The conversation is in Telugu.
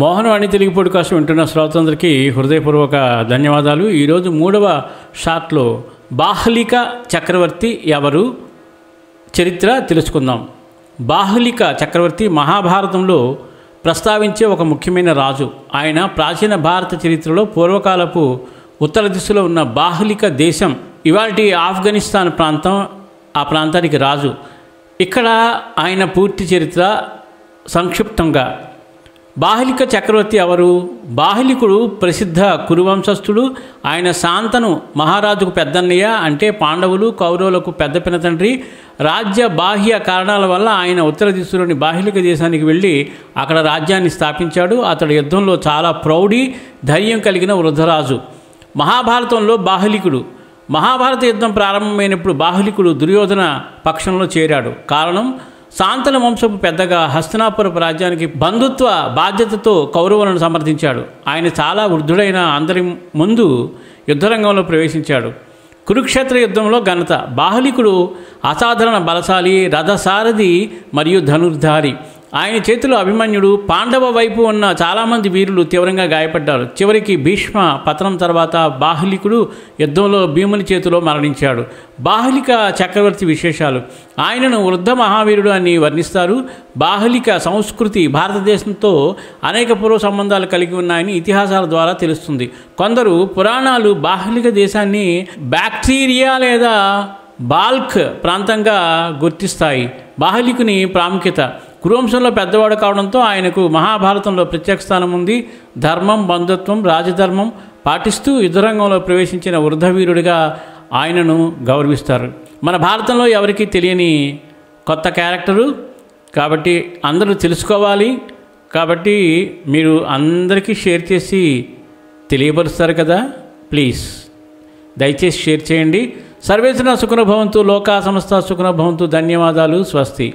మోహనవాణి తెలుగు పాడ్కాస్ట్ వింటున్న శ్రోతలందరికీ హృదయపూర్వక ధన్యవాదాలు. ఈరోజు 3వ షాట్లో బాహ్లిక చక్రవర్తి ఎవరు చరిత్ర తెలుసుకుందాం. బాహ్లిక చక్రవర్తి మహాభారతంలో ప్రస్తావించే ఒక ముఖ్యమైన రాజు. ఆయన ప్రాచీన భారత చరిత్రలో పూర్వకాలపు ఉత్తర దిశలో ఉన్న బాహ్లిక దేశం, ఇవాల్టి ఆఫ్ఘనిస్తాన్ ప్రాంతం, ఆ ప్రాంతానికి రాజు. ఇక్కడ ఆయన పూర్తి చరిత్ర సంక్షిప్తంగా. బాహ్లిక చక్రవర్తి ఎవరు? బాహ్లికుడు ప్రసిద్ధ కురువంశస్థుడు. ఆయన శాంతను మహారాజుకు పెద్దన్నయ్య, అంటే పాండవులు కౌరవులకు పెద్ద పినతండ్రి. రాజ్య బాహ్య కారణాల వల్ల ఆయన ఉత్తర దిశలోని బాహ్లిక దేశానికి వెళ్ళి అక్కడ రాజ్యాన్ని స్థాపించాడు. అతడు యుద్ధంలో చాలా ప్రౌఢి ధైర్యం కలిగిన వృద్ధరాజు. మహాభారతంలో బాహ్లికుడు. మహాభారత యుద్ధం ప్రారంభమైనప్పుడు బాహ్లికుడు దుర్యోధన పక్షంలో చేరాడు. కారణం, శాంతన వంశపు పెద్దగా హస్తినాపురపు రాజ్యానికి బంధుత్వ బాధ్యతతో కౌరవులను సమర్థించాడు. ఆయన చాలా వృద్ధుడైన అందరి ముందు యుద్ధరంగంలో ప్రవేశించాడు. కురుక్షేత్ర యుద్ధంలో ఘనత. బాహ్లికుడు అసాధారణ బలశాలి, రథసారథి మరియు ధనుర్ధారి. ఆయన చేతిలో అభిమన్యుడు, పాండవ వైపు ఉన్న చాలామంది వీరులు తీవ్రంగా గాయపడ్డారు. చివరికి భీష్మ పతనం తర్వాత బాహ్లికుడు యుద్ధంలో భీముని చేతిలో మరణించాడు. బాహ్లిక చక్రవర్తి విశేషాలు. ఆయనను వృద్ధ మహావీరుడు అని వర్ణిస్తారు. బాహ్లిక సంస్కృతి భారతదేశంతో అనేక పూర్వ సంబంధాలు కలిగి ఉన్నాయని ఇతిహాసాల ద్వారా తెలుస్తుంది. కొందరు పురాణాలు బాహ్లిక దేశాన్ని బ్యాక్టీరియా లేదా బాల్క్ ప్రాంతంగా గుర్తిస్తాయి. బాహ్లికుని ప్రాముఖ్యత. కురువంశంలో పెద్దవాడు కావడంతో ఆయనకు మహాభారతంలో ప్రత్యేక స్థానం ఉంది. ధర్మం, బంధుత్వం, రాజధర్మం పాటిస్తూ యుద్ధరంగంలో ప్రవేశించిన వృద్ధవీరుడిగా ఆయనను గౌరవిస్తారు. మన భారతంలో ఎవరికీ తెలియని కొత్త క్యారెక్టరు కాబట్టి అందరూ తెలుసుకోవాలి. కాబట్టి మీరు అందరికీ షేర్ చేసి తెలియపరుస్తారు కదా, ప్లీజ్ దయచేసి షేర్ చేయండి. సర్వేజన సుఖినో భవంతు, లోకా సమస్త సుఖినో భవంతు. ధన్యవాదాలు. స్వస్తి.